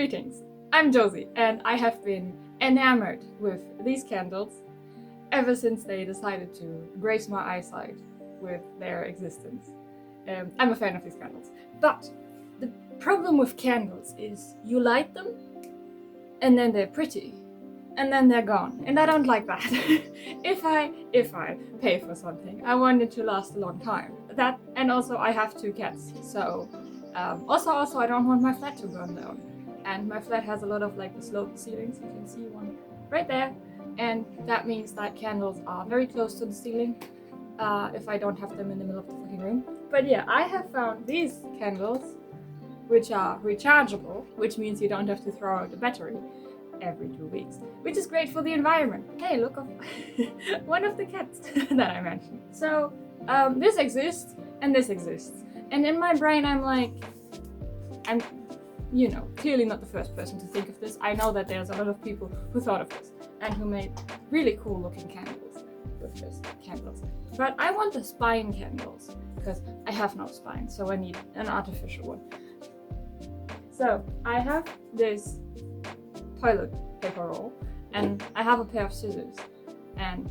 Greetings, I'm Josie, and I have been enamored with these candles ever since they decided to grace my eyesight with their existence. I'm a fan of these candles, but the problem with candles is you light them and then they're pretty and then they're gone, and I don't like that. if I pay for something, I want it to last a long time. That, and also I have 2 cats, so also I don't want my flat to burn down. And my flat has a lot of like the sloped ceilings. You can see one right there, and that means that candles are very close to the ceiling if I don't have them in the middle of the fucking room. But yeah, I have found these candles which are rechargeable, which means you don't have to throw out the battery every 2 weeks, which is great for the environment. Hey, look up one of the cats that I mentioned. So this exists and this exists, and in my brain I'm like, I'm clearly not the first person to think of this. I know that there's a lot of people who thought of this and who made really cool looking candles with this candles. But I want the spine candles because I have no spine, so I need an artificial one. So I have this toilet paper roll, and I have a pair of scissors and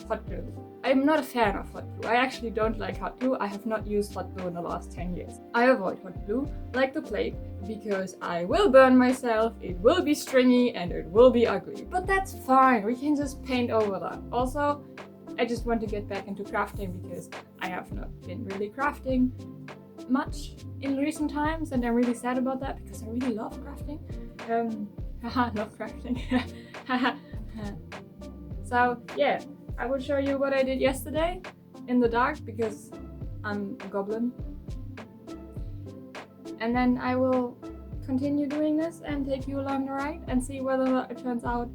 hot glue. I'm not a fan of hot glue. I actually don't like hot glue. I have not used hot glue in the last 10 years. I avoid hot glue like the plague because I will burn myself, it will be stringy, and it will be ugly. But that's fine, we can just paint over that. Also, I just want to get back into crafting because I have not been really crafting much in recent times, and I'm really sad about that because I really love crafting. Love crafting. So yeah, I will show you what I did yesterday in the dark because I'm a goblin. And then I will continue doing this and take you along the ride and see whether it turns out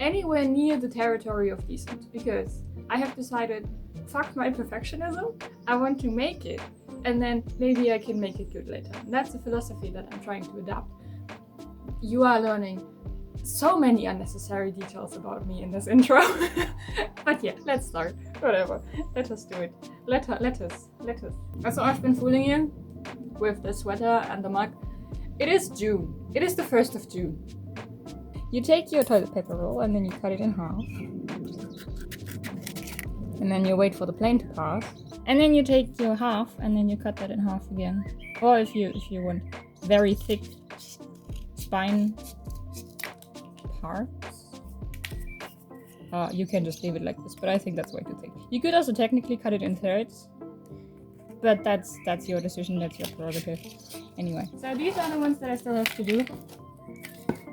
anywhere near the territory of decent, because I have decided, fuck my perfectionism, I want to make it, and then maybe I can make it good later. And that's the philosophy that I'm trying to adapt. You are learning so many unnecessary details about me in this intro. But yeah, let's start. Whatever. Let us do it. Let us. Also, I've been fooling you with the sweater and the mug. It is June. It is the 1st of June. You take your toilet paper roll and then you cut it in half. And then you wait for the plane to pass. And then you take your half and then you cut that in half again. Or if you want very thick spine parts, you can just leave it like this, but I think that's way too thick. You could also technically cut it in thirds, but that's your decision, that's your prerogative. Anyway, so these are the ones that I still have to do.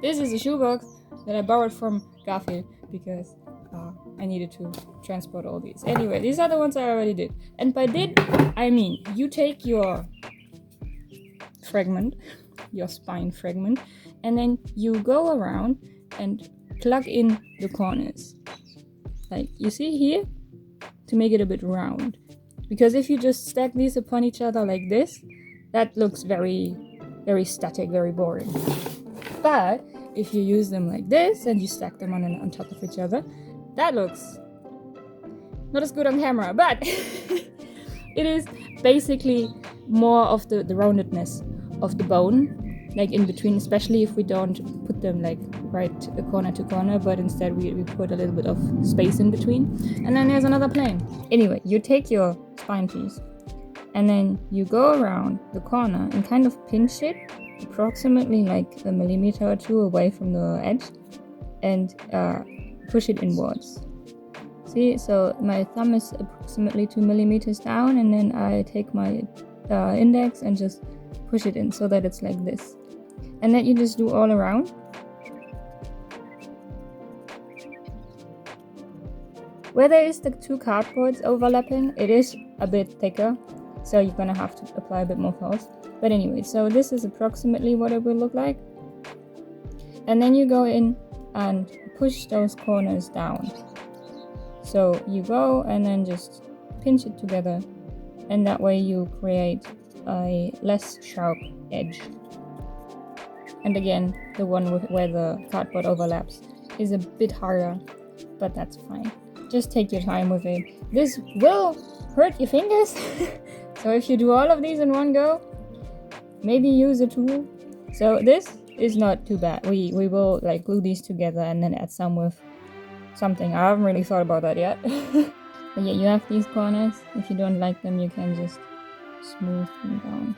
This is a shoebox that I borrowed from Garfield because I needed to transport all these. Anyway, these are the ones I already did. And by did, I mean you take your fragment, your spine fragment, and then you go around and plug in the corners. Like you see here, to make it a bit round. Because if you just stack these upon each other like this, that looks very, very static, very boring. But if you use them like this and you stack them on top of each other, that looks not as good on camera, but it is basically more of the roundedness of the bone, like in between, especially if we don't put them like right corner to corner, but instead we put a little bit of space in between. And then there's another plane. Anyway, you take your spine piece and then you go around the corner and kind of pinch it approximately like a millimeter or 2 away from the edge and push it inwards. See, so my thumb is approximately 2 millimeters down, and then I take my index and just push it in so that it's like this. And then you just do all around. Where there is the 2 cardboards overlapping, it is a bit thicker, so you're gonna have to apply a bit more force. But anyway, so this is approximately what it will look like. And then you go in and push those corners down. So you go and then just pinch it together, and that way you create a less sharp edge. And again, the one where the cardboard overlaps is a bit harder, but that's fine. Just take your time with it. This will hurt your fingers. So if you do all of these in one go, maybe use a tool. So this is not too bad. We will like glue these together and then add some with something. I haven't really thought about that yet. But yeah, you have these corners. If you don't like them, you can just smooth them down.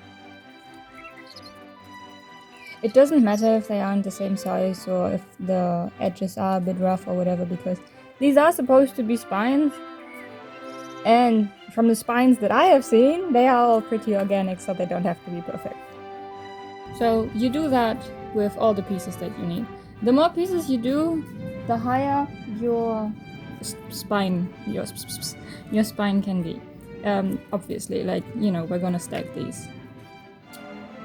It doesn't matter if they aren't the same size or if the edges are a bit rough or whatever, because these are supposed to be spines. And from the spines that I have seen, they are all pretty organic, so they don't have to be perfect. So you do that with all the pieces that you need. The more pieces you do, the higher your spine can be. Obviously, like, you know, we're gonna stack these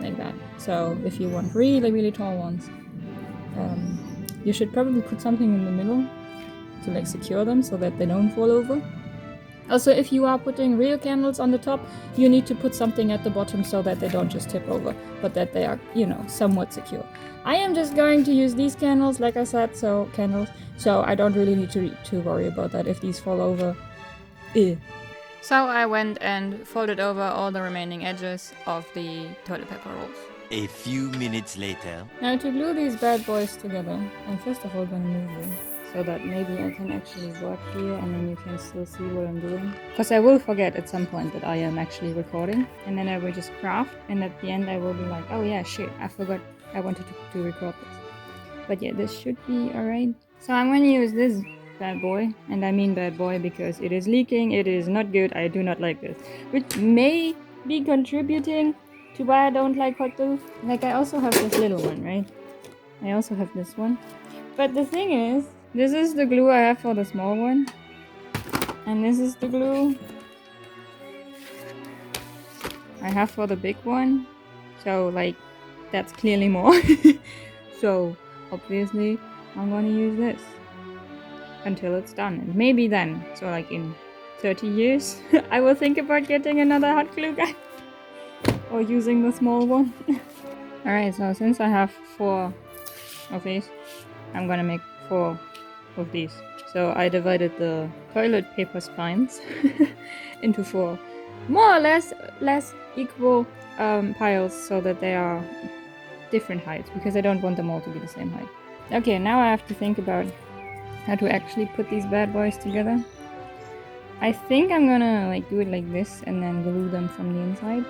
like that. So if you want really, really tall ones, you should probably put something in the middle to like secure them so that they don't fall over. Also, if you are putting real candles on the top, you need to put something at the bottom so that they don't just tip over, but that they are, you know, somewhat secure. I am just going to use these candles, like I said, so I don't really need to worry about that if these fall over. So I went and folded over all the remaining edges of the toilet paper rolls. A few minutes later. Now to glue these bad boys together, I'm first of all gonna move them so that maybe I can actually work here and then you can still see what I'm doing. Because I will forget at some point that I am actually recording, and then I will just craft, and at the end I will be like, oh yeah, shit, I forgot I wanted to record this. But yeah, this should be alright. So I'm gonna use this bad boy, and I mean bad boy because it is leaking, it is not good, I do not like this. Which may be contributing to why I don't like hot glue. Like, I also have this little one, right? I also have this one. But the thing is, this is the glue I have for the small one. And this is the glue I have for the big one. So, like, that's clearly more. So, obviously, I'm gonna use this until it's done. And maybe then, so like in 30 years, I will think about getting another hot glue gun. Or using the small one. Alright, so since I have 4 of these, I'm gonna make 4 of these. So I divided the toilet paper spines into 4 more or less equal piles so that they are different heights, because I don't want them all to be the same height. Okay, now I have to think about how to actually put these bad boys together. I think I'm gonna like do it like this and then glue them from the inside.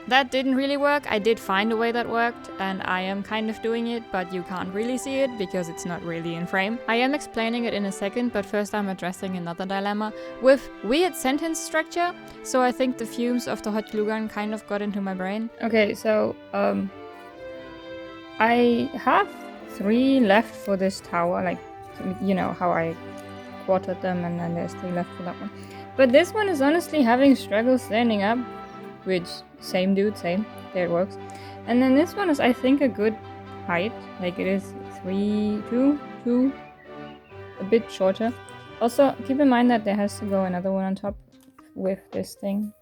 That didn't really work. I did find a way that worked, and I am kind of doing it, but you can't really see it because it's not really in frame. I am explaining it in a second, but first I'm addressing another dilemma with weird sentence structure. So I think the fumes of the hot glue gun kind of got into my brain. Okay, so I have 3 left for this tower, like, you know how I quartered them, and then there's 3 left for that one. But this one is honestly having struggles standing up, which, same dude, same, there it works. And then this one is, I think, a good height, like it is 2, a bit shorter. Also, keep in mind that there has to go another one on top with this thing.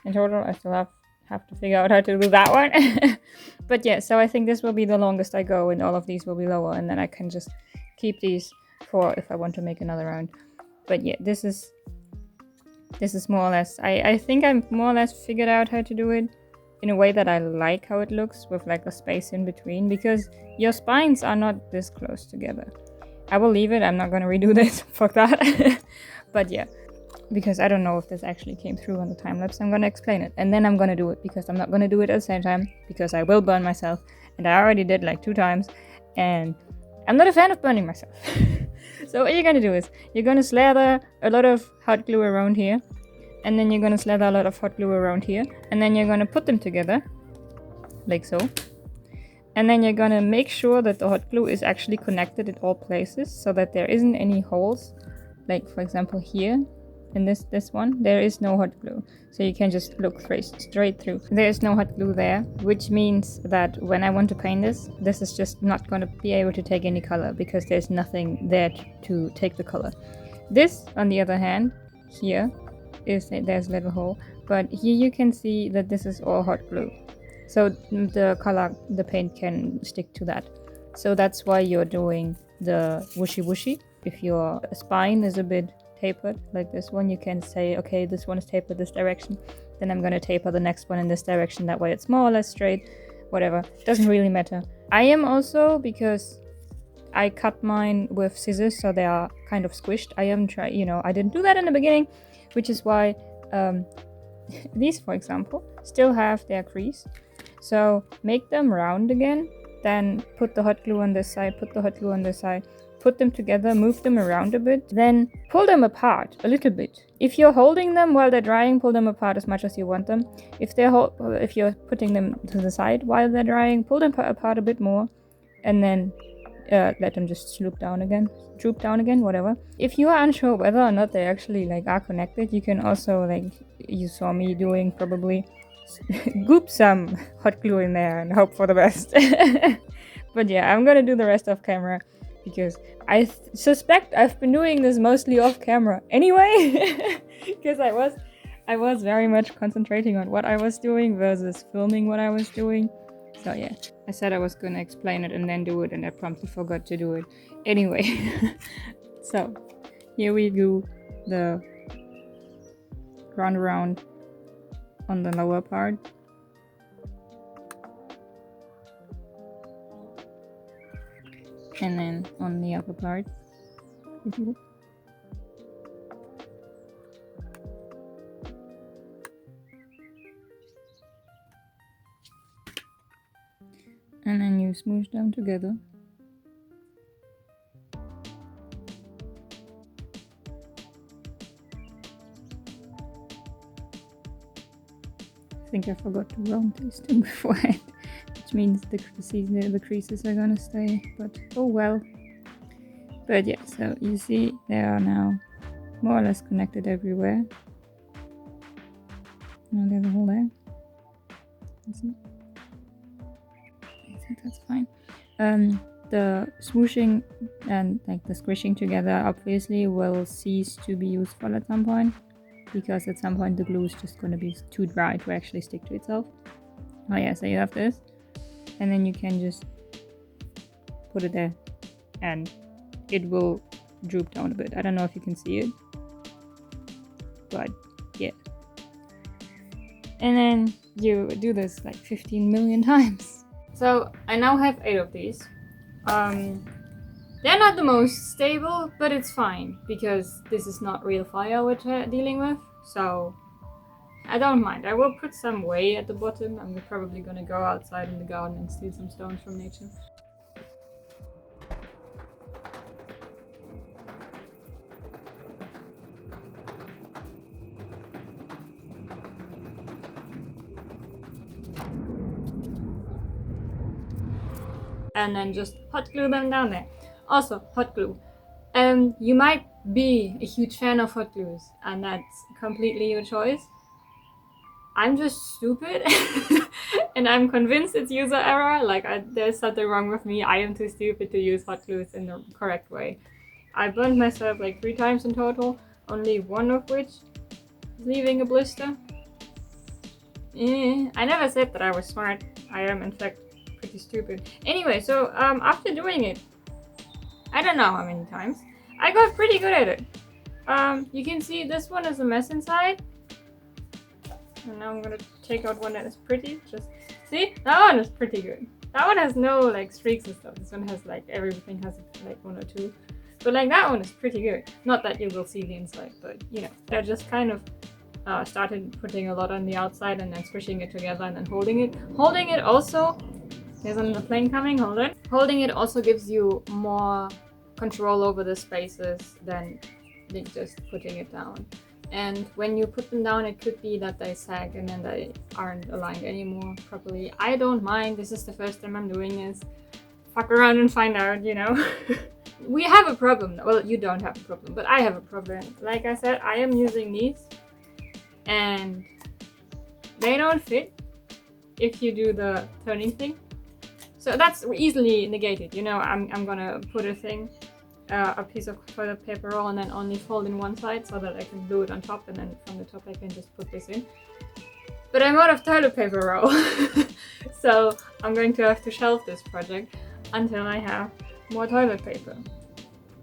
In total, I still have to figure out how to do that one. But yeah, so I think this will be the longest I go, and all of these will be lower, and then I can just keep these for if I want to make another round. But yeah, this is more or less, I think I'm more or less figured out how to do it in a way that I like how it looks, with like a space in between, because your spines are not this close together. I will leave it, I'm not gonna redo this, fuck that. But yeah, because I don't know if this actually came through on the time lapse, I'm gonna explain it, and then I'm gonna do it, because I'm not gonna do it at the same time, because I will burn myself, and I already did like 2 times, and I'm not a fan of burning myself. So what you're gonna do is, you're gonna slather a lot of hot glue around here, and then you're gonna slather a lot of hot glue around here, and then you're gonna put them together, like so. And then you're gonna make sure that the hot glue is actually connected at all places, so that there isn't any holes. Like, for example, here, in this one, there is no hot glue. So you can just look straight through. There is no hot glue there, which means that when I want to paint this is just not going to be able to take any color, because there's nothing there to take the color. This, on the other hand, here, there's a little hole, but here you can see that this is all hot glue. So the paint can stick to that. So that's why you're doing the whooshy. If your spine is a bit tapered, like this one, you can say, okay, this one is tapered this direction, then I'm going to taper the next one in this direction, that way it's more or less straight. whatever, doesn't really matter. I am also, because I cut mine with scissors, so they are kind of squished. I didn't do that in the beginning, which is why these, for example, still have their crease. So make them round again, then put the hot glue on this side, put the hot glue on this side, put them together, move them around a bit, then pull them apart a little bit. If you're holding them while they're drying, pull them apart as much as you want them. If you're putting them to the side while they're drying, pull them apart a bit more, and then let them just droop down again, whatever. If you are unsure whether or not they actually are connected, you can also, you saw me doing probably, goop some hot glue in there and hope for the best. But yeah, I'm gonna do the rest off camera, because I suspect I've been doing this mostly off camera anyway, because I was very much concentrating on what I was doing versus filming what I was doing. So yeah, I said I was gonna explain it and then do it, and I promptly forgot to do it anyway. So here we do the round around on the lower part. And then on the upper part. And then you smoosh them together. I think I forgot to round these two beforehand, which means the creases are gonna stay, but oh well. But yeah, so you see they are now more or less connected everywhere. Now there's a hole there. You see? I think that's fine. The smooshing and the squishing together obviously will cease to be useful at some point, because at some point the glue is just going to be too dry to actually stick to itself. Oh yeah, so you have this, and then you can just put it there, and it will droop down a bit. I don't know if you can see it, but yeah. And then you do this 15 million times. So I now have 8 of these. They're not the most stable, but it's fine, because this is not real fire we're dealing with, so I don't mind. I will put some weight at the bottom. I'm probably gonna go outside in the garden and steal some stones from nature. And then just hot glue them down there. Also, hot glue. You might be a huge fan of hot glues, and that's completely your choice. I'm just stupid, and I'm convinced it's user error. There's something wrong with me. I am too stupid to use hot glues in the correct way. I burned myself 3 times in total, only one of which is leaving a blister. I never said that I was smart. I am, in fact, pretty stupid. Anyway, so after doing it, I don't know how many times, I got pretty good at it. You can see this one is a mess inside. And now I'm gonna take out one that is pretty. Just see, that one is pretty good. That one has no streaks and stuff. This one has everything has 1 or 2. But that one is pretty good. Not that you will see the inside, but they're just kind of started putting a lot on the outside and then squishing it together and then holding it. Holding it also, there's another plane coming, hold it. Holding it also gives you more control over the spaces than just putting it down. And when you put them down, it could be that they sag and then they aren't aligned anymore properly. I don't mind. This is the first time I'm doing this. Fuck around and find out, We have a problem. Well, you don't have a problem, but I have a problem. Like I said, I am using these, and they don't fit if you do the turning thing. So that's easily negated. I'm gonna put a piece of toilet paper roll and then only fold in one side so that I can glue it on top, and then from the top I can just put this in. But I'm out of toilet paper roll, so I'm going to have to shelve this project until I have more toilet paper.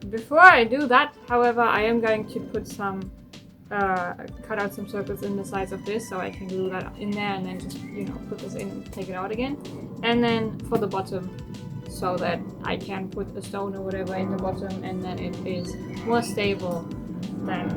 Before I do that, however, I am going to put some cut out some circles in the size of this so I can glue that in there and then just, you know, put this in and take it out again. And then for the bottom, so that I can put a stone or whatever in the bottom and then it is more stable than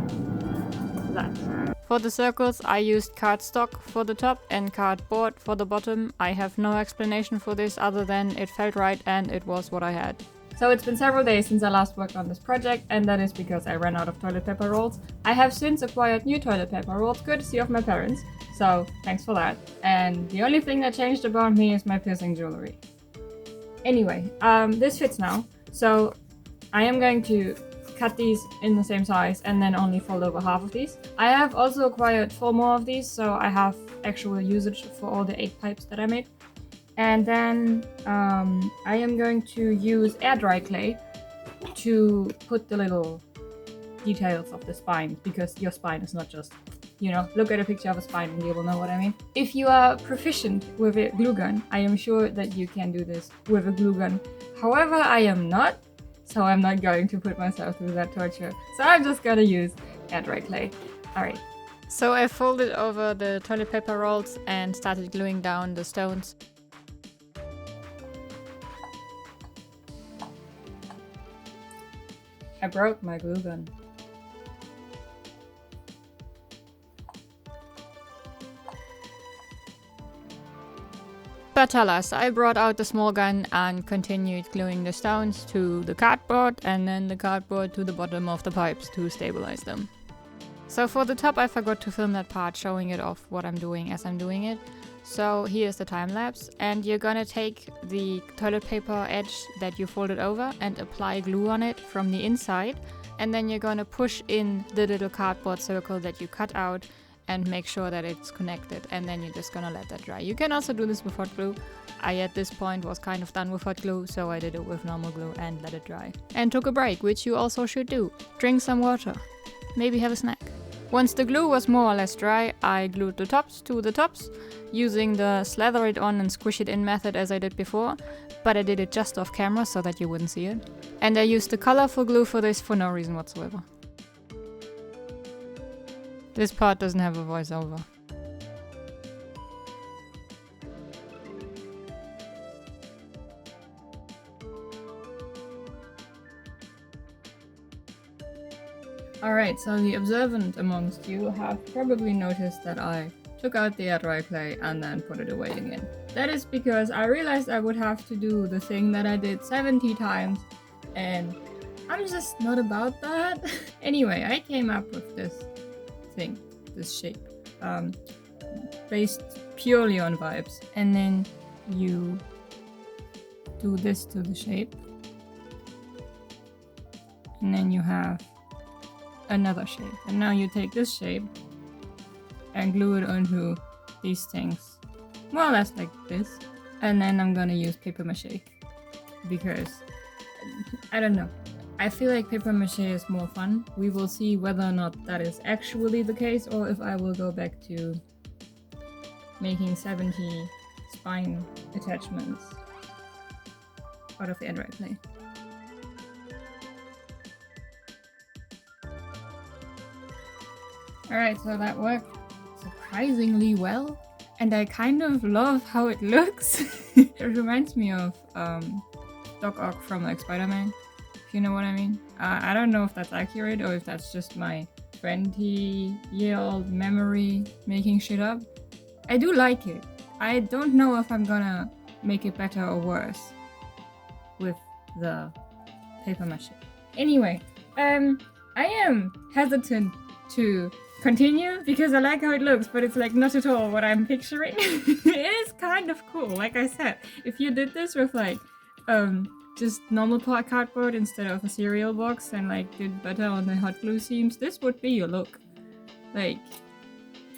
that. For the circles, I used cardstock for the top and cardboard for the bottom. I have no explanation for this other than it felt right and it was what I had. So it's been several days since I last worked on this project, and that is because I ran out of toilet paper rolls. I have since acquired new toilet paper rolls, courtesy of my parents, so thanks for that. And the only thing that changed about me is my piercing jewelry. Anyway, this fits now, so I am going to cut these in the same size and then only fold over half of these. I have also acquired 4 more of these, so I have actual usage for all the 8 pipes that I made. And then I am going to use air dry clay to put the little details of the spine, because your spine is not just, you know, look at a picture of a spine and you will know what I mean. If you are proficient with a glue gun, I am sure that you can do this with a glue gun. However, I am not, so I'm not going to put myself through that torture. So I'm just gonna use air dry clay. Alright. So I folded over the toilet paper rolls and started gluing down the stones. I broke my glue gun. But alas, I brought out the small gun and continued gluing the stones to the cardboard and then the cardboard to the bottom of the pipes to stabilize them. So for the top, I forgot to film that part showing it off what I'm doing as I'm doing it. So here's the time lapse, and you're gonna take the toilet paper edge that you folded over and apply glue on it from the inside, and then you're gonna push in the little cardboard circle that you cut out and make sure that it's connected, and then you're just gonna let that dry. You can also do this with hot glue. I at this point was kind of done with hot glue, so I did it with normal glue and let it dry. And took a break, which you also should do. Drink some water. Maybe have a snack. Once the glue was more or less dry, I glued the tops to the tops using the slather it on and squish it in method as I did before, but I did it just off camera so that you wouldn't see it. And I used the colorful glue for this for no reason whatsoever. This part doesn't have a voiceover. Alright, so the observant amongst you have probably noticed that I took out the air dry clay and then put it away again. That is because I realized I would have to do the thing that I did 70 times, and I'm just not about that. Anyway, I came up with this thing, this shape, based purely on vibes. And then you do this to the shape. And then you have another shape. And now you take this shape and glue it onto these things, more or less like this. And then I'm gonna use paper mache, because I don't know, I feel like paper mache is more fun. We will see whether or not that is actually the case, or if I will go back to making 70 spine attachments out of air dry clay. Alright, so that worked surprisingly well, and I kind of love how it looks. It reminds me of Doc Ock from like Spider-Man, if you know what I mean. I don't know if that's accurate or if that's just my 20-year-old memory making shit up. I do like it. I don't know if I'm gonna make it better or worse with the paper mache. Anyway, I am hesitant to continue because I like how it looks, but it's like not at all what I'm picturing. It is kind of cool, like I said. If you did this with like just normal cardboard instead of a cereal box and like did better on the hot glue seams, this would be your look. Like,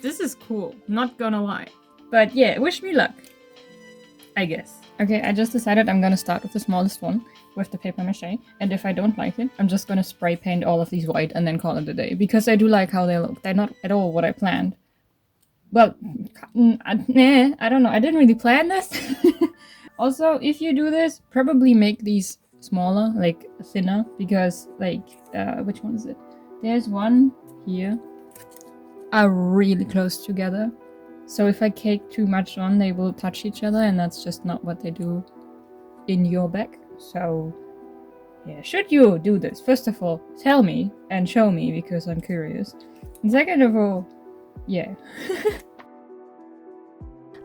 this is cool, not gonna lie. But yeah, wish me luck, I guess. Okay, I just decided I'm gonna start with the smallest one, with the paper mache, and if I don't like it, I'm just gonna spray paint all of these white and then call it a day, because I do like how they look. They're not at all what I planned. Well, I don't know, I didn't really plan this. Also, if you do this, probably make these smaller, like thinner, because like, which one is it? There's one here, are really close together. So if I cake too much on, they will touch each other, and that's just not what they do in your bag. So yeah, should you do this, first of all, tell me and show me because I'm curious. And second of all, yeah.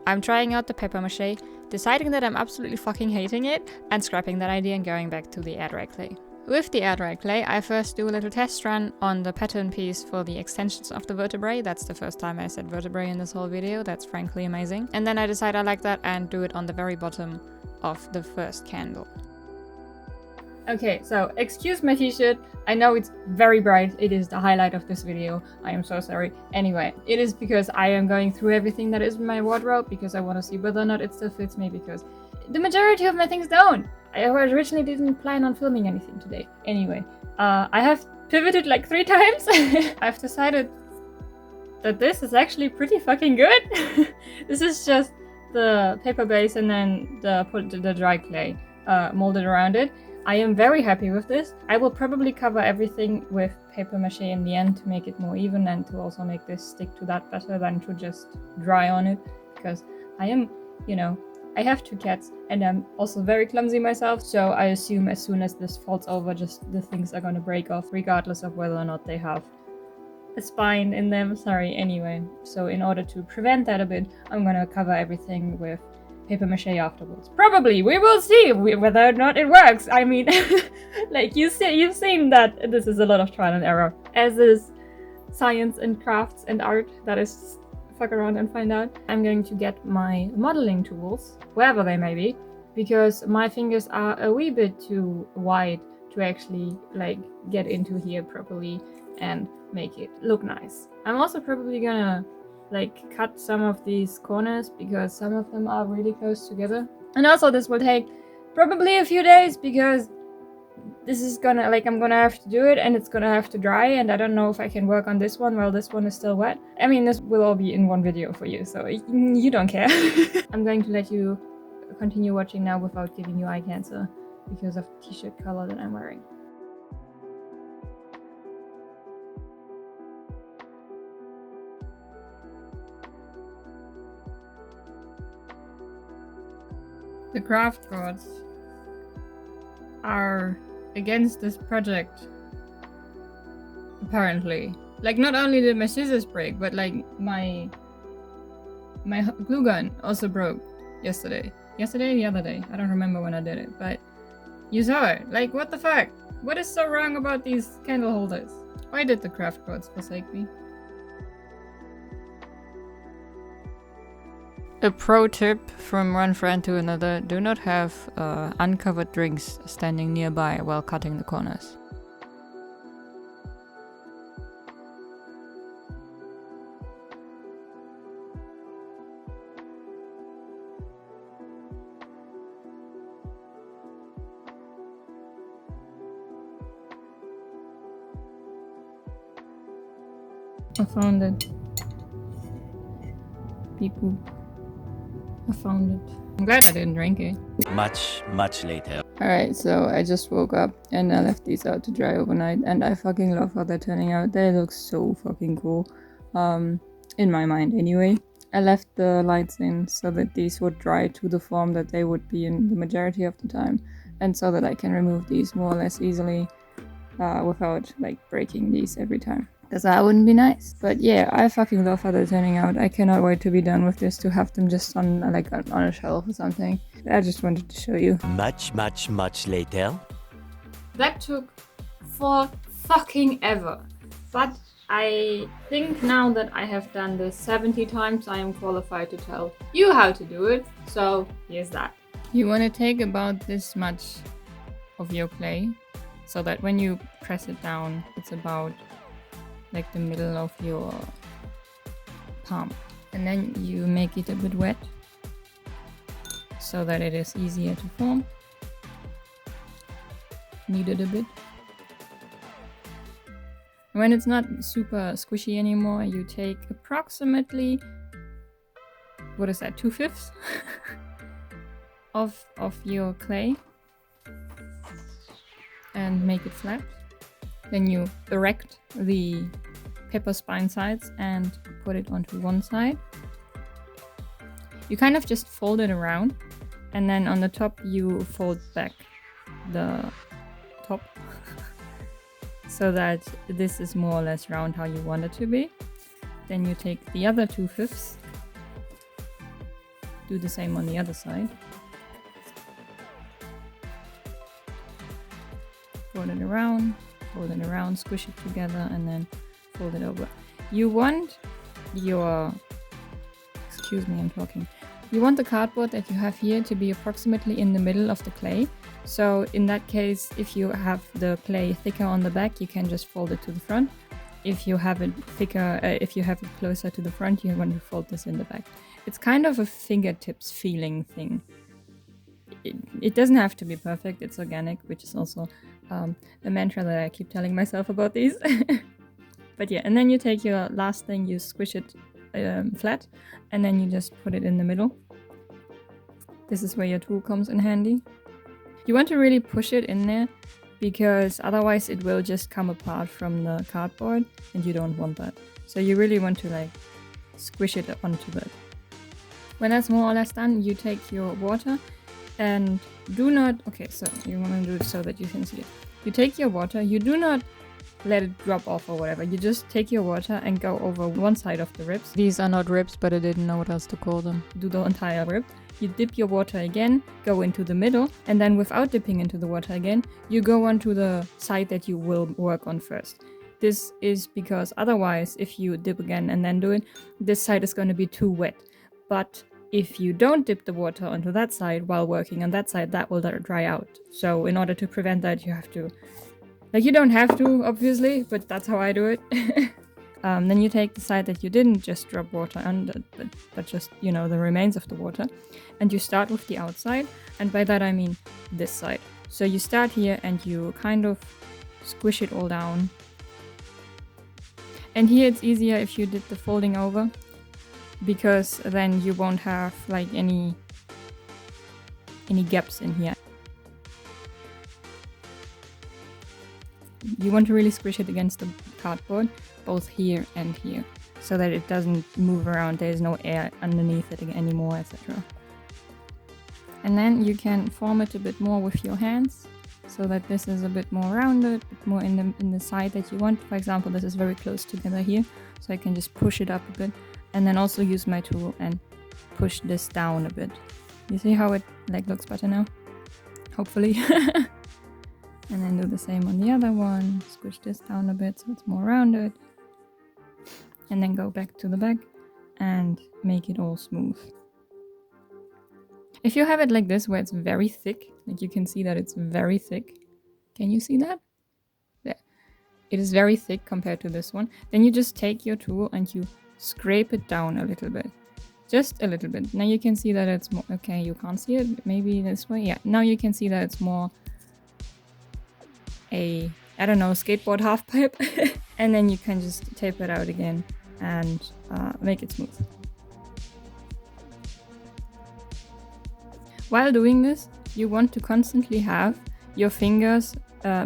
I'm trying out the paper mache, deciding that I'm absolutely fucking hating it, and scrapping that idea and going back to the air dry clay. With the air dry clay, I first do a little test run on the pattern piece for the extensions of the vertebrae. That's the first time I said vertebrae in this whole video. That's frankly amazing. And then I decide I like that and do it on the very bottom of the first candle. Okay, so excuse my t-shirt. I know it's very bright. It is the highlight of this video. I am so sorry. Anyway, it is because I am going through everything that is in my wardrobe because I want to see whether or not it still fits me, because the majority of my things don't. I originally didn't plan on filming anything today. Anyway, I have pivoted like 3 times. I've decided that this is actually pretty fucking good. This is just the paper base and then the dry clay molded around it. I am very happy with this. I will probably cover everything with paper mache in the end to make it more even and to also make this stick to that better than to just dry on it, because I am, I have 2 cats and I'm also very clumsy myself, so I assume as soon as this falls over, just the things are gonna break off regardless of whether or not they have a spine in them. Sorry, anyway. So in order to prevent that a bit, I'm gonna cover everything with paper mache afterwards. Probably, we will see whether or not it works. I mean, like you've seen that this is a lot of trial and error, as is science and crafts and art. That is fuck around and find out. I'm going to get my modeling tools, wherever they may be, because my fingers are a wee bit too wide to actually like get into here properly and make it look nice. I'm also probably gonna like cut some of these corners because some of them are really close together. And also this will take probably a few days because this is gonna, I'm gonna have to do it and it's gonna have to dry, and I don't know if I can work on this one while this one is still wet. I mean, this will all be in one video for you, so you don't care. I'm going to let you continue watching now without giving you eye cancer because of the t-shirt color that I'm wearing. The craft gods are against this project, apparently. Like, not only did my scissors break, but like my glue gun also broke yesterday. The other day. I don't remember when I did it, but you saw it. Like, what the fuck? What is so wrong about these candle holders? Why did the craft gods forsake me? A pro tip from one friend to another: do not have uncovered drinks standing nearby while cutting the corners. I found it. Beep boop. I found it. I'm glad I didn't drink it. Much later. Alright, so I just woke up and I left these out to dry overnight, and I fucking love how they're turning out. They look so fucking cool. In my mind anyway. I left the lights in so that these would dry to the form that they would be in the majority of the time, and so that I can remove these more or less easily without like breaking these every time. Because that wouldn't be nice. But yeah, I fucking love how they're turning out. I cannot wait to be done with this, to have them just on on a shelf or something. I just wanted to show you. Much later. That took for fucking ever. But I think now that I have done this 70 times, I am qualified to tell you how to do it. So here's that. You want to take about this much of your clay, so that when you press it down, it's about like the middle of your palm. And then you make it a bit wet so that it is easier to form. Knead it a bit. When it's not super squishy anymore, you take approximately, what is that, 2/5 of your clay and make it flat. Then you erect the paper spine sides and put it onto one side. You kind of just fold it around, and then on the top you fold back the top so that this is more or less round how you want it to be. Then you take the other 2/5, do the same on the other side. Fold it around, squish it together, and then fold it over. You want your, excuse me, I'm talking. You want the cardboard that you have here to be approximately in the middle of the clay. So in that case, if you have the clay thicker on the back, you can just fold it to the front. If you have it thicker, if you have it closer to the front, you want to fold this in the back. It's kind of a fingertips feeling thing. It doesn't have to be perfect, it's organic, which is also a mantra that I keep telling myself about these. But yeah, and then you take your last thing, you squish it flat, and then you just put it in the middle. This is where your tool comes in handy. You want to really push it in there, because otherwise it will just come apart from the cardboard, and you don't want that. So you really want to like squish it onto that. When that's more or less done, you take your water and do not, okay, so you want to do it so that you can see it. You take your water, you do not let it drop off or whatever. You just take your water and go over one side of the ribs. These are not ribs, but I didn't know what else to call them. Do the entire rib. You dip your water again, go into the middle, and then without dipping into the water again, you go onto the side that you will work on first. This is because otherwise, if you dip again and then do it, this side is going to be too wet. But if you don't dip the water onto that side while working on that side, that will dry out. So in order to prevent that, you have to, like, you don't have to, obviously, but that's how I do it. Then you take the side that you didn't just drop water under, but just, you know, the remains of the water, and you start with the outside, and by that I mean this side. So you start here and you kind of squish it all down. And here it's easier if you did the folding over, because then you won't have like any gaps in here. You want to really squish it against the cardboard, both here and here, so that it doesn't move around, there's no air underneath it anymore, etc. And then you can form it a bit more with your hands, so that this is a bit more rounded, a bit more in the side that you want. For example, this is very close together here, so I can just push it up a bit, and then also use my tool and push this down a bit. You see how it like looks better now? Hopefully. And then do the same on the other one. Squish this down a bit so it's more rounded. And then go back to the back and make it all smooth. If you have it like this, where it's very thick, like you can see that it's very thick. Can you see that? There. It is very thick compared to this one. Then you just take your tool and you scrape it down a little bit. Just a little bit. Now you can see that it's more, okay, you can't see it, maybe this way. Yeah, now you can see that it's more a, I don't know, skateboard half pipe. And then you can just tape it out again and make it smooth. While doing this, you want to constantly have your fingers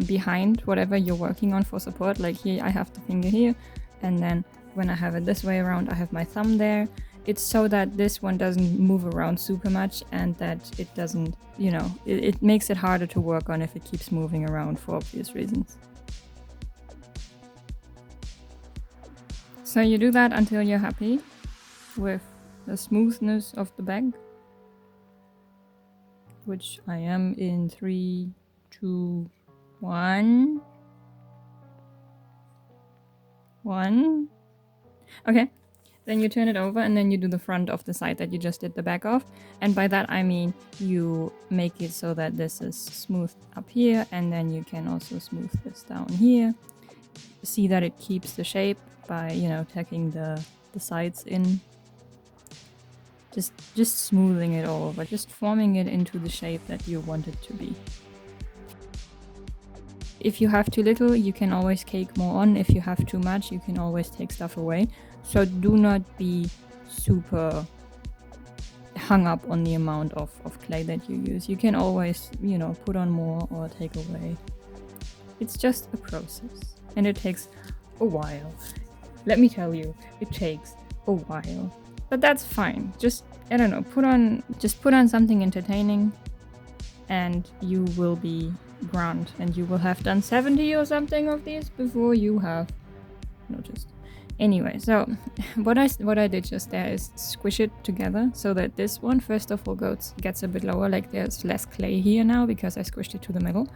behind whatever you're working on for support. Like here I have the finger here, and then when I have it this way around, I have my thumb there. It's so that this one doesn't move around super much, and that it doesn't, you know, it makes it harder to work on if it keeps moving around for obvious reasons. So you do that until you're happy with the smoothness of the bag, which I am in 3, 2, 1. Okay. Then you turn it over and then you do the front of the side that you just did the back of. And by that I mean you make it so that this is smooth up here, and then you can also smooth this down here. See that it keeps the shape by, you know, tacking the sides in. Just smoothing it all over, just forming it into the shape that you want it to be. If you have too little, you can always cake more on. If you have too much, you can always take stuff away. So do not be super hung up on the amount of clay that you use. You can always, you know, put on more or take away. It's just a process, and it takes a while. let me tell you, it takes a while. But that's fine. Just, I don't know, put on something entertaining and you will be grand, and you will have done 70 or something of these before you have noticed. Anyway, so what I did just there is squish it together so that this one first of all gets a bit lower, like there's less clay here now because I squished it to the middle,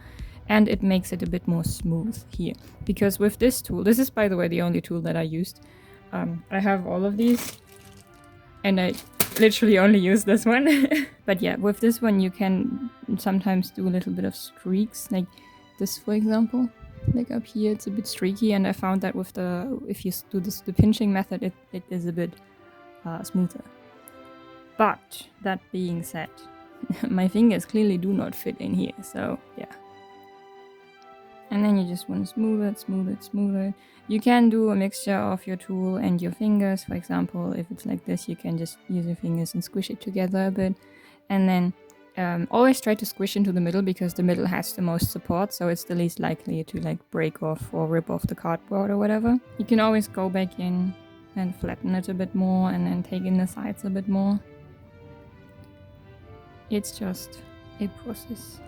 and it makes it a bit more smooth here. Because with this tool, this is by the way the only tool that I used. I have all of these and I literally only use this one. But yeah, with this one you can sometimes do a little bit of streaks, like this for example. Like up here it's a bit streaky, and I found that with if you do the pinching method it is a bit smoother. But that being said, my fingers clearly do not fit in here, so yeah. And then you just want to smooth it. You can do a mixture of your tool and your fingers. For example, if it's like this, you can just use your fingers and squish it together a bit. And then always try to squish into the middle, because the middle has the most support, so it's the least likely to like break off or rip off the cardboard or whatever. You can always go back in and flatten it a bit more and then take in the sides a bit more. It's just a process.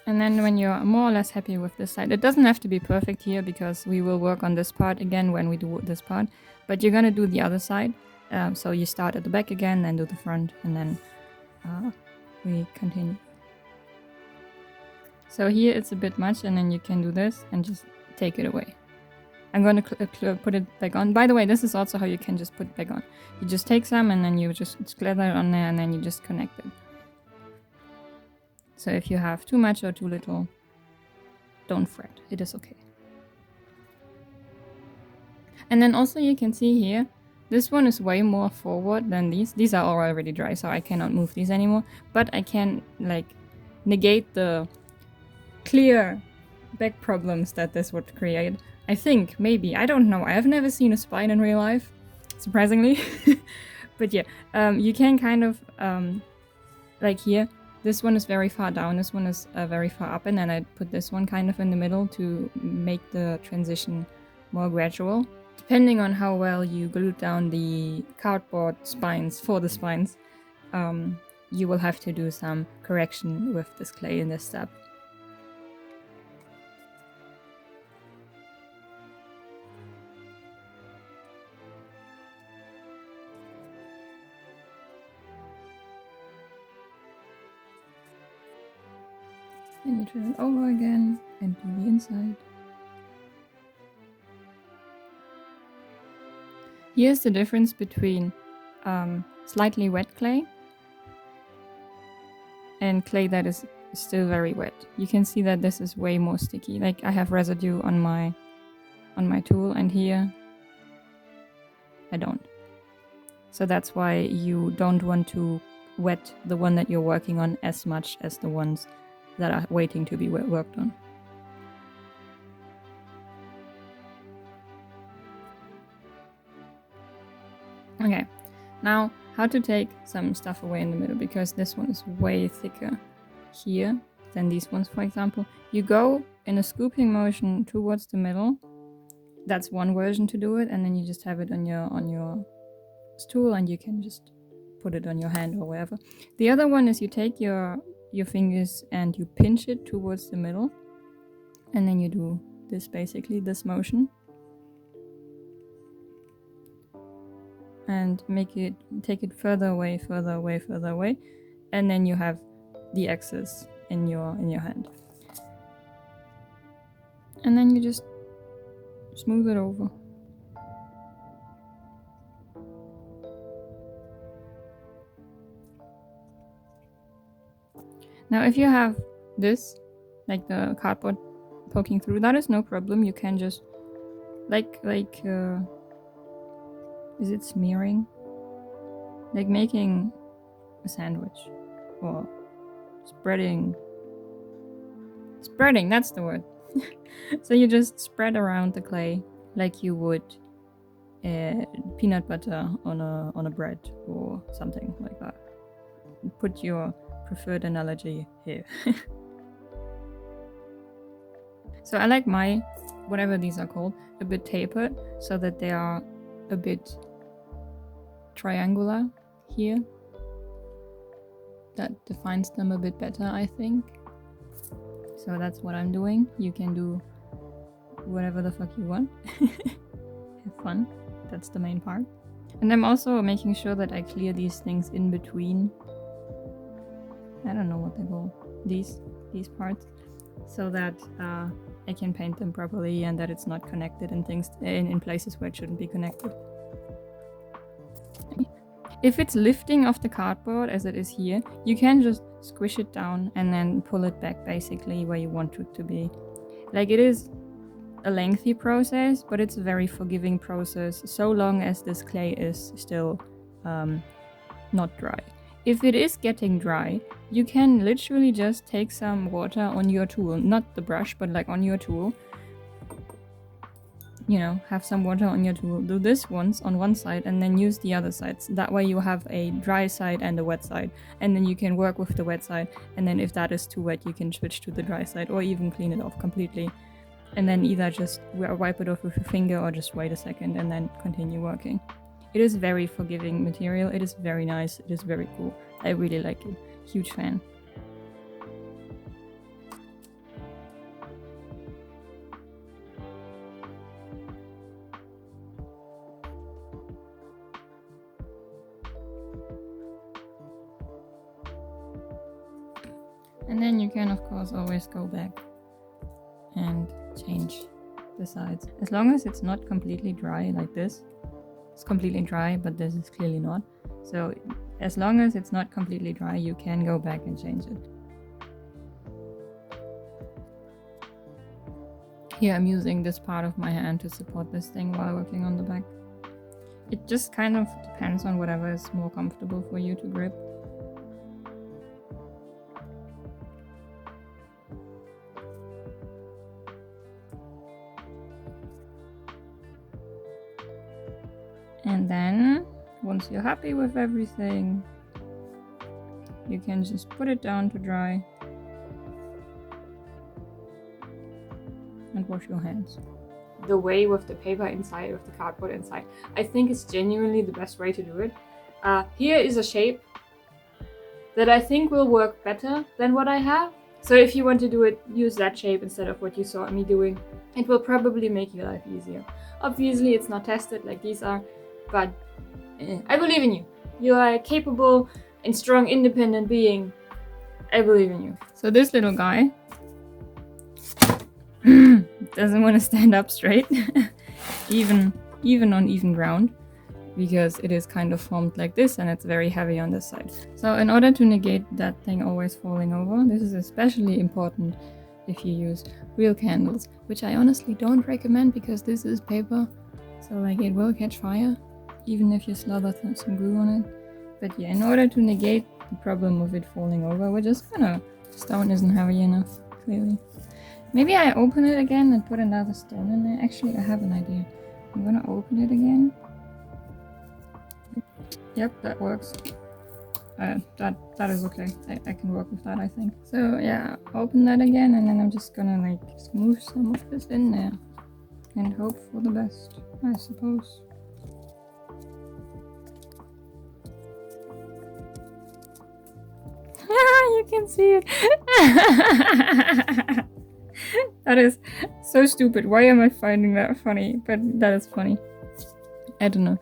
And then when you're more or less happy with this side, it doesn't have to be perfect here because we will work on this part again when we do this part, but you're gonna do the other side. So you start at the back again, then do the front, and then we continue. So here it's a bit much, and then you can do this and just take it away. I'm gonna put it back on. By the way, this is also how you can just put it back on. You just take some and then you just slather it on there and then you just connect it. So if you have too much or too little, don't fret, it is okay. And then also you can see here, this one is way more forward than these. These are all already dry, so I cannot move these anymore. But I can like negate the clear back problems that this would create. I think, maybe, I don't know. I have never seen a spine in real life, surprisingly. But yeah, you can kind of, like here, this one is very far down, this one is very far up, and then I put this one kind of in the middle to make the transition more gradual. Depending on how well you glued down the cardboard spines for the spines, you will have to do some correction with this clay in this step. Then you turn it over again and do the inside. Here's the difference between slightly wet clay and clay that is still very wet. You can see that this is way more sticky. Like I have residue on my tool, and here I don't. So that's why you don't want to wet the one that you're working on as much as the ones that are waiting to be worked on. Okay, now how to take some stuff away in the middle, because this one is way thicker here than these ones, for example. You go in a scooping motion towards the middle. That's one version to do it, and then you just have it on your stool, and you can just put it on your hand or wherever. The other one is you take your fingers and you pinch it towards the middle, and then you do this, basically this motion, and take it further away, and then you have the excess in your hand, and then you just smooth it over. Now if you have this, like the cardboard poking through, that is no problem. You can just is it smearing? Like making a sandwich or spreading, that's the word. So you just spread around the clay like you would peanut butter on a bread or something like that. Put your preferred analogy here. So I like my, whatever these are called, a bit tapered so that they are a bit triangular here. That defines them a bit better, I think. So that's what I'm doing. You can do whatever the fuck you want. Have fun. That's the main part. And I'm also making sure that I clear these things in between. I don't know what they call these parts, so that I can paint them properly and that it's not connected and things in places where it shouldn't be connected. If it's lifting off the cardboard as it is here, you can just squish it down and then pull it back basically where you want it to be. Like, it is a lengthy process, but it's a very forgiving process so long as this clay is still not dry. If it is getting dry, you can literally just take some water on your tool, not the brush, but like on your tool. You know, have some water on your tool. Do this once on one side and then use the other sides. That way you have a dry side and a wet side. And then you can work with the wet side. And then if that is too wet, you can switch to the dry side or even clean it off completely. And then either just wipe it off with your finger or just wait a second and then continue working. It is very forgiving material. It is very nice. It is very cool. I really like it. Huge fan. And then you can, of course, always go back and change the sides. As long as it's not completely dry like this. It's completely dry, but this is clearly not. So as long as it's not completely dry, you can go back and change it. Here I'm using this part of my hand to support this thing while working on the back. It just kind of depends on whatever is more comfortable for you to grip. And then, once you're happy with everything, you can just put it down to dry and wash your hands. The way with the paper inside, with the cardboard inside, I think is genuinely the best way to do it. Here is a shape that I think will work better than what I have. So if you want to do it, use that shape instead of what you saw me doing. It will probably make your life easier. Obviously, it's not tested like these are. But I believe in you. You are a capable and strong, independent being. I believe in you. So this little guy doesn't want to stand up straight, even on even ground, because it is kind of formed like this and it's very heavy on this side. So in order to negate that thing always falling over, this is especially important if you use real candles, which I honestly don't recommend because this is paper, so like it will catch fire. Even if you slather some glue on it. But yeah, in order to negate the problem of it falling over, we're just gonna... Stone isn't heavy enough, clearly. Maybe I open it again and put another stone in there. Actually, I have an idea. I'm gonna open it again. Yep, that works. That is okay. I can work with that, I think. So yeah, open that again and then I'm just gonna like smooth some of this in there. And hope for the best, I suppose. You can see it. That is so stupid. Why am I finding that funny? But that is funny. I don't know.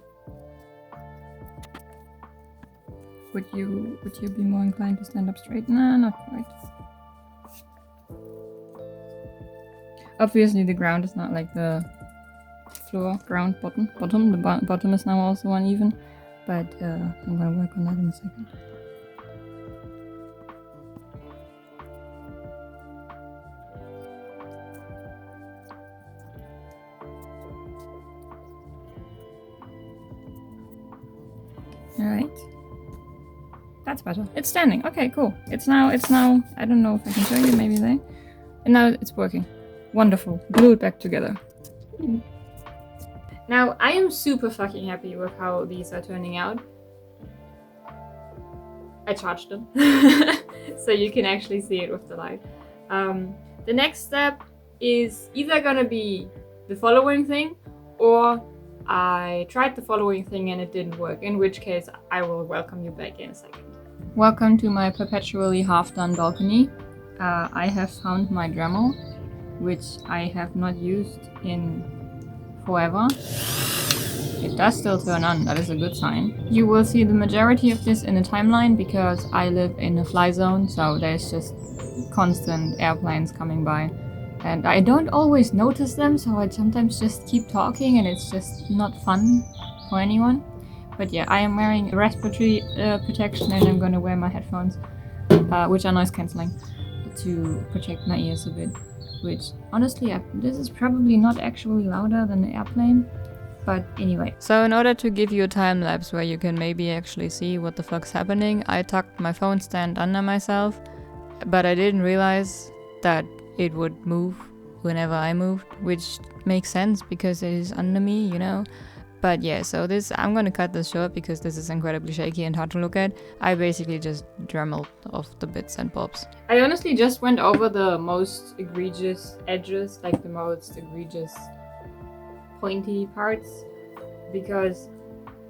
Would you be more inclined to stand up straight? Nah, not quite. Obviously the ground is not like the floor, ground, bottom. The bottom is now also uneven. But I'm gonna work on that in a second. Alright. That's better. It's standing. Okay, cool. It's now, I don't know if I can show you, maybe there. And now it's working. Wonderful. Glue it back together. Now, I am super fucking happy with how these are turning out. I charged them. So you can actually see it with the light. The next step is either gonna be the following thing, or I tried the following thing and it didn't work, in which case I will welcome you back in a second. Welcome to my perpetually half-done balcony. I have found my Dremel, which I have not used in forever. It does still turn on, that is a good sign. You will see the majority of this in the timeline because I live in a fly zone, so there's just constant airplanes coming by. And I don't always notice them, so I sometimes just keep talking and it's just not fun for anyone. But yeah, I am wearing respiratory protection and I'm gonna wear my headphones, which are noise cancelling, to protect my ears a bit. Which, honestly, this is probably not actually louder than the airplane. But anyway. So in order to give you a time lapse where you can maybe actually see what the fuck's happening, I tucked my phone stand under myself, but I didn't realize that it would move whenever I moved, which makes sense because it is under me, you know? But yeah, so I'm gonna cut this short because this is incredibly shaky and hard to look at. I basically just dremeled off the bits and bobs. I honestly just went over the most egregious edges, like the most egregious pointy parts, because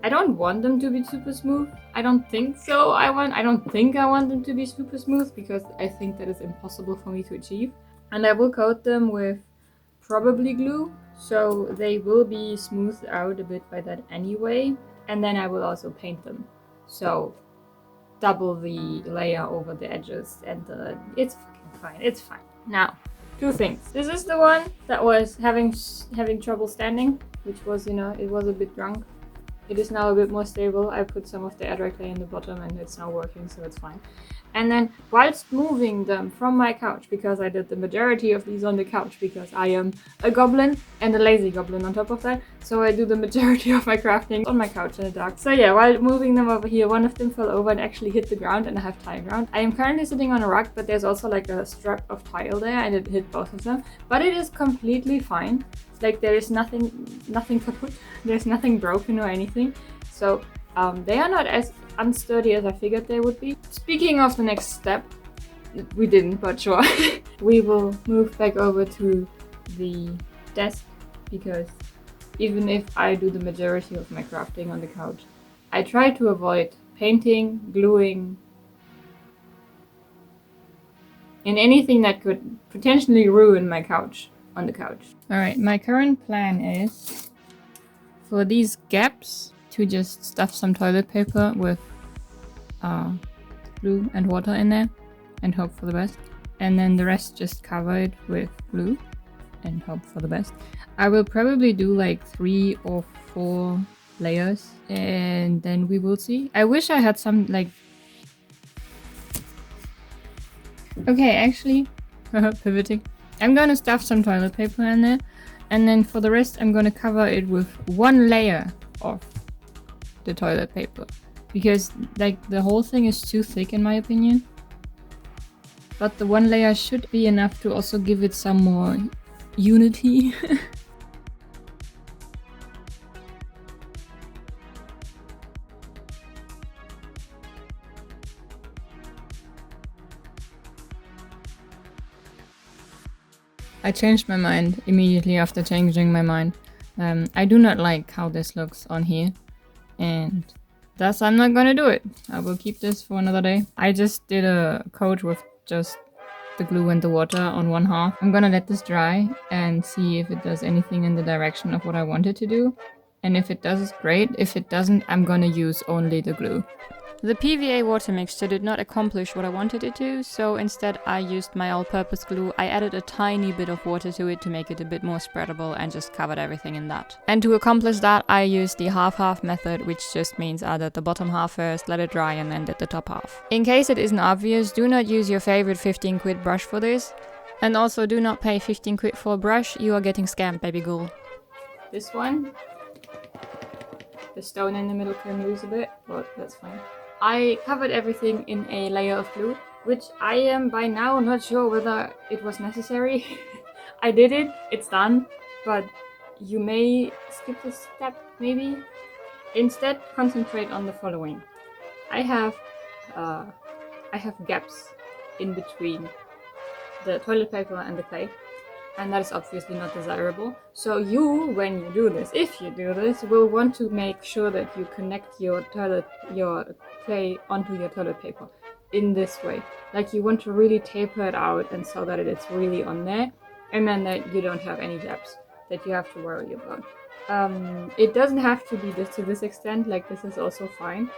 I don't want them to be super smooth. I don't think so. I don't think I want them to be super smooth because I think that is impossible for me to achieve. And I will coat them with probably glue, so they will be smoothed out a bit by that anyway. And then I will also paint them, so double the layer over the edges, and it's fucking fine. It's fine. Now, two things. This is the one that was having trouble standing, which was, you know, it was a bit drunk. It is now a bit more stable. I put some of the air dry clay in the bottom and it's now working, so it's fine. And then whilst moving them from my couch, because I did the majority of these on the couch because I am a goblin and a lazy goblin on top of that, so I do the majority of my crafting on my couch in the dark. So yeah, while moving them over here, one of them fell over and actually hit the ground, and I have tile ground. I am currently sitting on a rug, but there's also like a strap of tile there and it hit both of them. But it is completely fine. Like there is nothing kaput, there's nothing broken or anything. So they are not as unsturdy as I figured they would be. Speaking of the next step, we didn't, but sure. We will move back over to the desk because even if I do the majority of my crafting on the couch, I try to avoid painting, gluing, and anything that could potentially ruin my couch on the couch. Alright, my current plan is for these gaps to just stuff some toilet paper with glue and water in there and hope for the best. And then the rest just cover it with glue and hope for the best. I will probably do like 3 or 4 layers and then we will see. I wish I had some like... Okay, actually, pivoting. I'm gonna stuff some toilet paper in there, and then for the rest I'm gonna cover it with 1 layer of the toilet paper, because like the whole thing is too thick in my opinion. But the 1 layer should be enough to also give it some more unity. I changed my mind immediately after changing my mind. I do not like how this looks on here, and thus I'm not gonna do it. I will keep this for another day. I just did a coat with just the glue and the water on 1/2. I'm gonna let this dry and see if it does anything in the direction of what I wanted to do. And if it does, it's great. If it doesn't, I'm gonna use only the glue. The PVA water mixture did not accomplish what I wanted it to, so instead I used my all-purpose glue. I added a tiny bit of water to it to make it a bit more spreadable and just covered everything in that. And to accomplish that, I used the half-half method, which just means I did the bottom half first, let it dry, and then did the top half. In case it isn't obvious, do not use your favorite 15 quid brush for this. And also do not pay 15 quid for a brush, you are getting scammed, baby ghoul. This one. The stone in the middle can lose a bit, but that's fine. I covered everything in a layer of glue, which I am by now not sure whether it was necessary. I did it, it's done, but you may skip this step, maybe. Instead, concentrate on the following. I have gaps in between the toilet paper and the clay, and that is obviously not desirable. So you, when you do this, if you do this, will want to make sure that you connect your clay onto your toilet paper in this way. Like you want to really taper it out, and so that it's really on there, and then that you don't have any gaps that you have to worry about. It doesn't have to be to this extent, like this is also fine.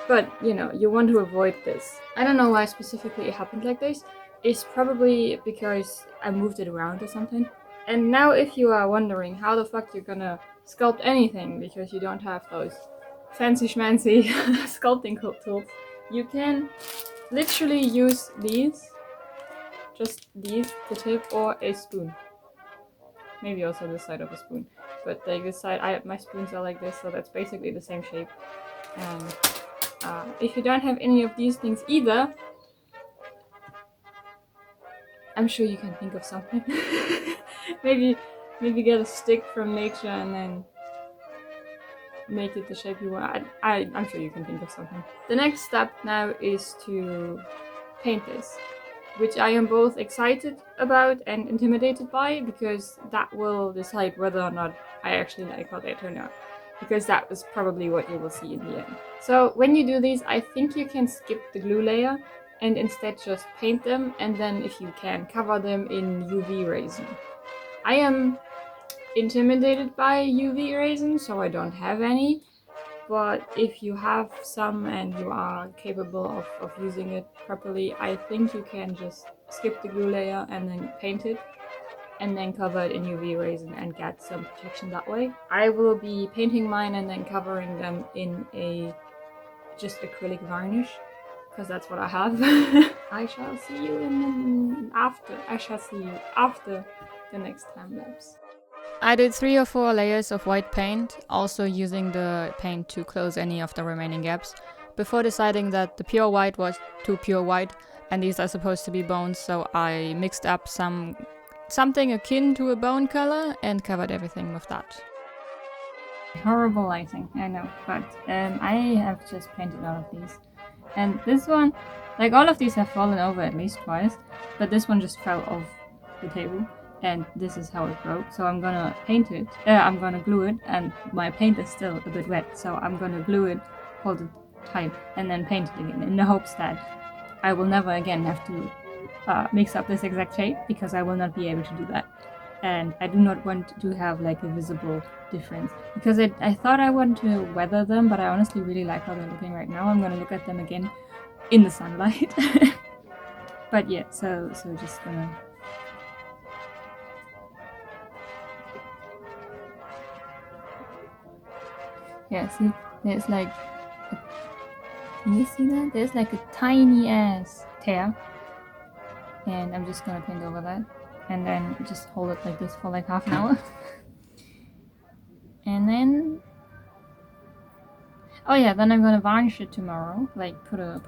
But, you know, you want to avoid this. I don't know why specifically it happened like this. It's probably because I moved it around or something. And now if you are wondering how the fuck you're gonna sculpt anything because you don't have those fancy schmancy sculpting tools, you can literally use these. Just these, the tip, or a spoon. Maybe also the side of a spoon. But like this side, my spoons are like this, so that's basically the same shape. And if you don't have any of these things either, I'm sure you can think of something. maybe get a stick from nature and then make it the shape you want. I'm sure you can think of something. The next step now is to paint this, which I am both excited about and intimidated by, because that will decide whether or not I actually like how they turn out. Because that is probably what you will see in the end. So when you do these, I think you can skip the glue layer and instead just paint them, and then if you can, cover them in UV resin. I am intimidated by UV resin, so I don't have any, but if you have some and you are capable of using it properly, I think you can just skip the glue layer and then paint it, and then cover it in UV resin and get some protection that way. I will be painting mine and then covering them in a just acrylic varnish, because that's what I have. I shall see you after the next time lapse. I did 3 or 4 layers of white paint, also using the paint to close any of the remaining gaps, before deciding that the pure white was too pure white and these are supposed to be bones, so I mixed up something akin to a bone color and covered everything with that. Horrible lighting, I know, but I have just painted all of these. And this one, like all of these have fallen over at least twice, but this one just fell off the table. And this is how it broke, so I'm gonna paint it, I'm gonna glue it, and my paint is still a bit wet, so I'm gonna glue it, hold it tight, and then paint it again, in the hopes that I will never again have to mix up this exact shape, because I will not be able to do that. And I do not want to have like a visible difference, because I thought I wanted to weather them, but I honestly really like how they're looking right now. I'm gonna look at them again in the sunlight. But yeah, so just gonna... Yeah, see, there's like, can you see that? There's like a tiny ass tear, and I'm just gonna paint over that, and then just hold it like this for like half an hour. And then, oh yeah, then I'm gonna varnish it tomorrow, like put a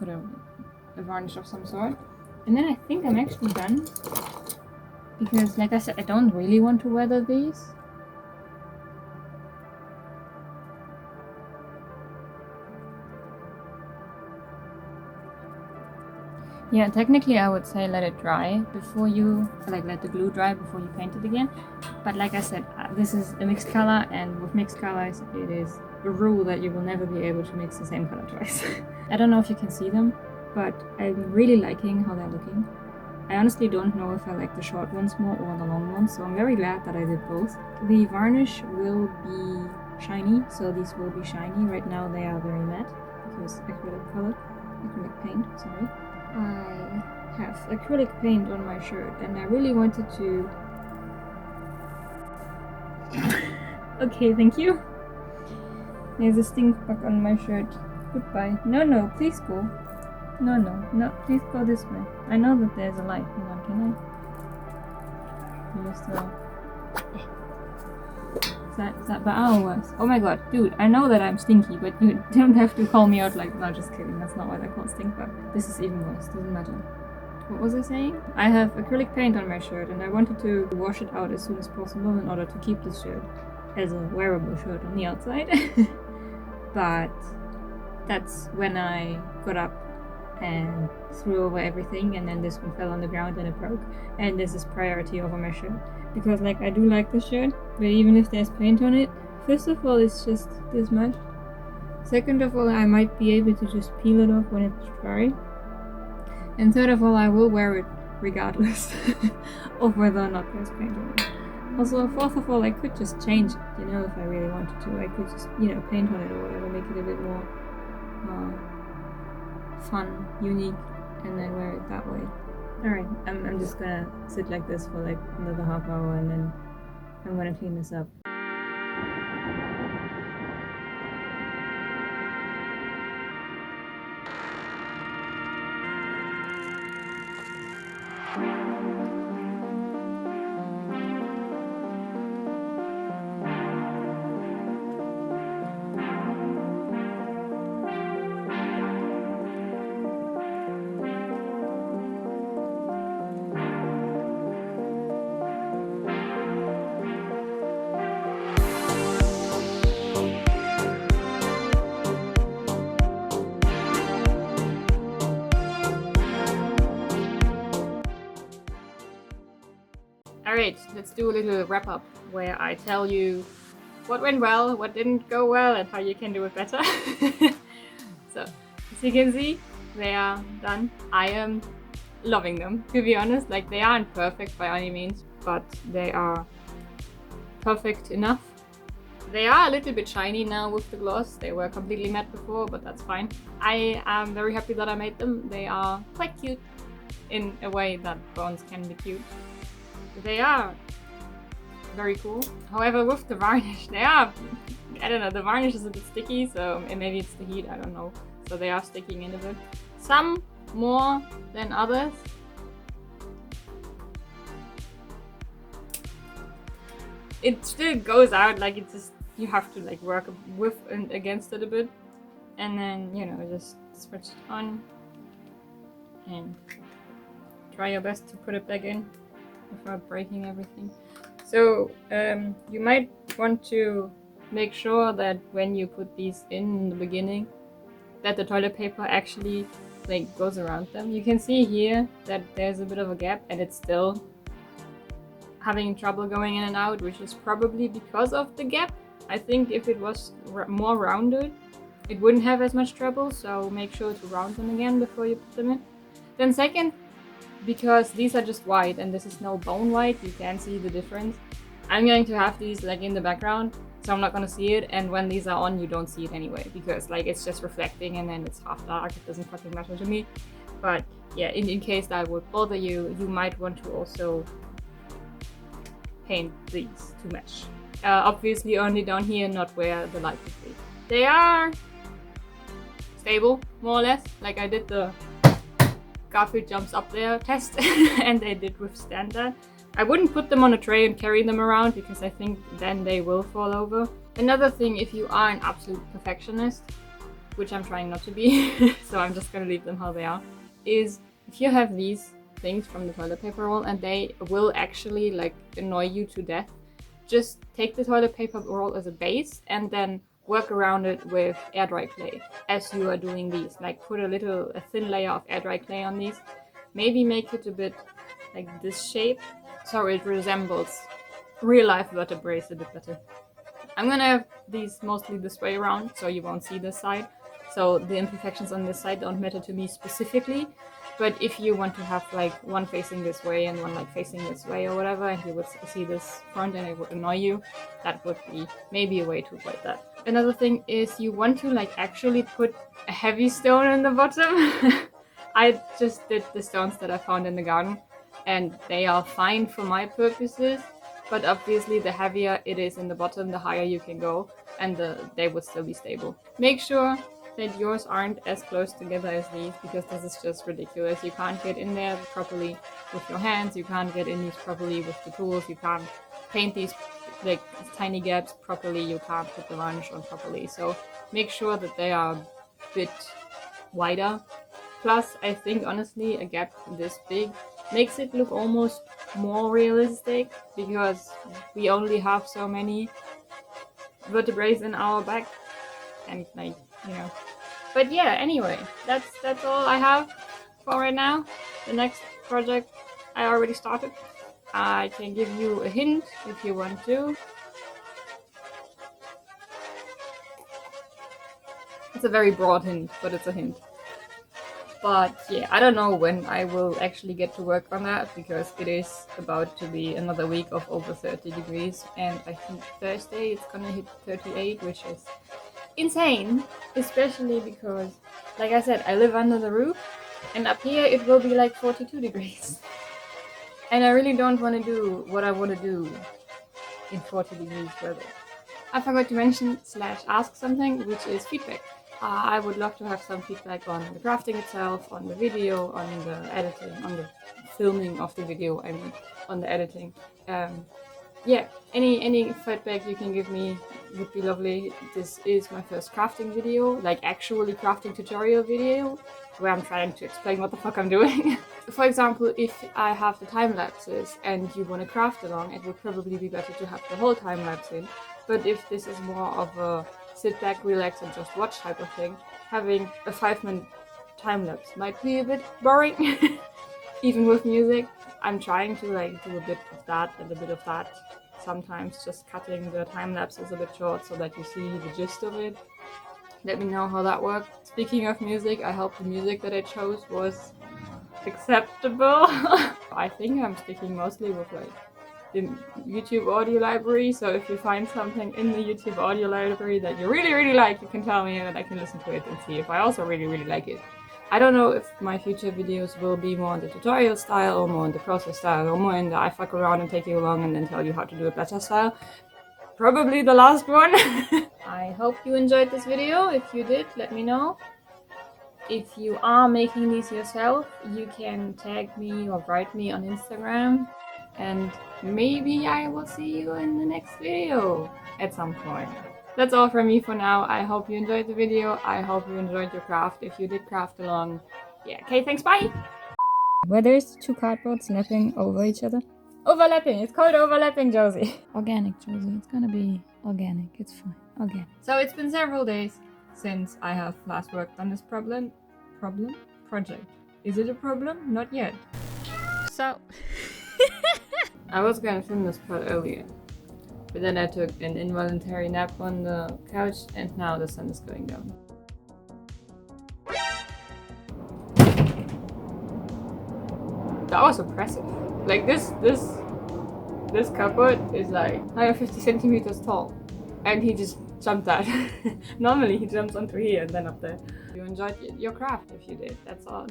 varnish of some sort, and then I think I'm actually done, because like I said, I don't really want to weather these. Yeah, technically I would say let it dry before you, like let the glue dry before you paint it again. But like I said, this is a mixed color, and with mixed colors it is a rule that you will never be able to mix the same color twice. I don't know if you can see them, but I'm really liking how they're looking. I honestly don't know if I like the short ones more or the long ones, so I'm very glad that I did both. The varnish will be shiny, so these will be shiny. Right now they are very matte, because acrylic paint, sorry. I have acrylic paint on my shirt, and I really wanted to... Okay, thank you. There's a stink bug on my shirt. Goodbye. No, please go. No, please go this way. I know that there's a light. Hang on, can I? Just, Is that bad? Oh, worse. Oh my god, dude, I know that I'm stinky, but you don't have to call me out like... No, just kidding, that's not what I call stink bug. This is even worse, doesn't matter. What was I saying? I have acrylic paint on my shirt, and I wanted to wash it out as soon as possible in order to keep this shirt as a wearable shirt on the outside. But that's when I got up and threw over everything, and then this one fell on the ground and it broke. And this is priority over my shirt, because like I do like this shirt, but even if there's paint on it, first of all it's just this much. Second of all, I might be able to just peel it off when it's dry. And third of all, I will wear it regardless of whether or not there's paint on it. Also, fourth of all, I could just change it, you know, if I really wanted to. I could just, you know, paint on it or whatever, make it a bit more fun, unique, and then wear it that way. Alright, I'm just gonna sit like this for like another half hour, and then I'm gonna clean this up. Alright, let's do a little wrap up where I tell you what went well, what didn't go well, and how you can do it better. So, as you can see, they are done. I am loving them, to be honest. Like, they aren't perfect by any means, but they are perfect enough. They are a little bit shiny now with the gloss. They were completely matte before, but that's fine. I am very happy that I made them. They are quite cute in a way that bones can be cute. They are very cool. However, with the varnish, they are, I don't know, the varnish is a bit sticky, so maybe it's the heat, I don't know. So they are sticking in a bit. Some more than others. It still goes out, like it's just, you have to like work with and against it a bit. And then, you know, just switch it on and try your best to put it back in without breaking everything. So you might want to make sure that when you put these in the beginning, that the toilet paper actually like goes around them. You can see here that there's a bit of a gap and it's still having trouble going in and out, which is probably because of the gap. I think if it was more rounded, it wouldn't have as much trouble, so make sure to round them again before you put them in. Then second, because these are just white and this is no bone white, you can see the difference. I'm going to have these like in the background, so I'm not going to see it, and when these are on you don't see it anyway, because like it's just reflecting and then it's half dark, it doesn't fucking matter to me. But yeah, in case that would bother you, you might want to also paint these to match. Obviously only down here, not where the light would be. They are stable, more or less, like I did the Garfield jumps up there test and they did withstand that. I wouldn't put them on a tray and carry them around because I think then they will fall over. Another thing, if you are an absolute perfectionist, which I'm trying not to be, so I'm just gonna leave them how they are, is if you have these things from the toilet paper roll and they will actually like annoy you to death, just take the toilet paper roll as a base and then work around it with air dry clay as you are doing these. Like put a thin layer of air dry clay on these. Maybe make it a bit like this shape so it resembles real life vertebrae a bit better. I'm gonna have these mostly this way around so you won't see this side. So the imperfections on this side don't matter to me specifically. But if you want to have like one facing this way and one like facing this way or whatever, and you would see this front and it would annoy you, that would be maybe a way to avoid that. Another thing is you want to like actually put a heavy stone in the bottom. I just did the stones that I found in the garden and they are fine for my purposes, but obviously the heavier it is in the bottom, the higher you can go and they would still be stable. Make sure that yours aren't as close together as these, because this is just ridiculous. You can't get in there properly with your hands, you can't get in these properly with the tools, you can't paint these like tiny gaps properly, you can't put the varnish on properly. So make sure that they are a bit wider. Plus, I think honestly a gap this big makes it look almost more realistic, because we only have so many vertebrae in our back, and like, you know, But yeah, anyway, that's all I have for right now. The next project I already started. I can give you a hint if you want to. It's a very broad hint, but it's a hint. But yeah, I don't know when I will actually get to work on that because it is about to be another week of over 30 degrees, and I think Thursday it's gonna hit 38, which is insane, especially because, like I said, I live under the roof, and up here it will be like 42 degrees. And I really don't want to do what I want to do in 40 degrees weather. I forgot to mention / ask something, which is feedback. I would love to have some feedback on the crafting itself, on the video, on the editing, on the filming of the video, I mean, on the editing. Yeah, any feedback you can give me would be lovely. This is my first crafting video, like actually crafting tutorial video, where I'm trying to explain what the fuck I'm doing. For example, if I have the time lapses and you want to craft along, it would probably be better to have the whole time lapse in. But if this is more of a sit back, relax, and just watch type of thing, having a 5-minute time lapse might be a bit boring. Even with music, I'm trying to like do a bit of that and a bit of that. Sometimes just cutting the time lapses a bit short so that you see the gist of it. Let me know how that worked. Speaking of music, I hope the music that I chose was acceptable. I think I'm sticking mostly with like the YouTube audio library, so if you find something in the YouTube audio library that you really like, you can tell me and I can listen to it and see if I also really like it. I don't know if my future videos will be more in the tutorial style or more in the process style or more in the I fuck around and take you along and then tell you how to do it better style. Probably the last one. I hope you enjoyed this video. If you did, let me know. If you are making these yourself, you can tag me or write me on Instagram. And maybe I will see you in the next video at some point. That's all from me for now. I hope you enjoyed the video. I hope you enjoyed your craft. If you did craft along, yeah. Okay, thanks, bye! Where there's 2 cardboards lapping over each other. Overlapping, it's called overlapping, Josie. Organic, Josie, it's gonna be organic, it's fine, organic. So it's been several days since I have last worked on this project. Is it a problem? Not yet. So... I was gonna film this part earlier, but then I took an involuntary nap on the couch and now the sun is going down. That was impressive. Like this cupboard is like 150 centimeters tall and he just jumped that. Normally he jumps onto here and then up there. You enjoyed your craft if you did, that's all.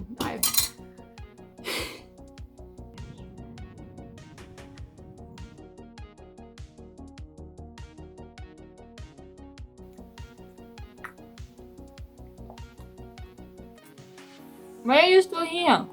Why are you still here?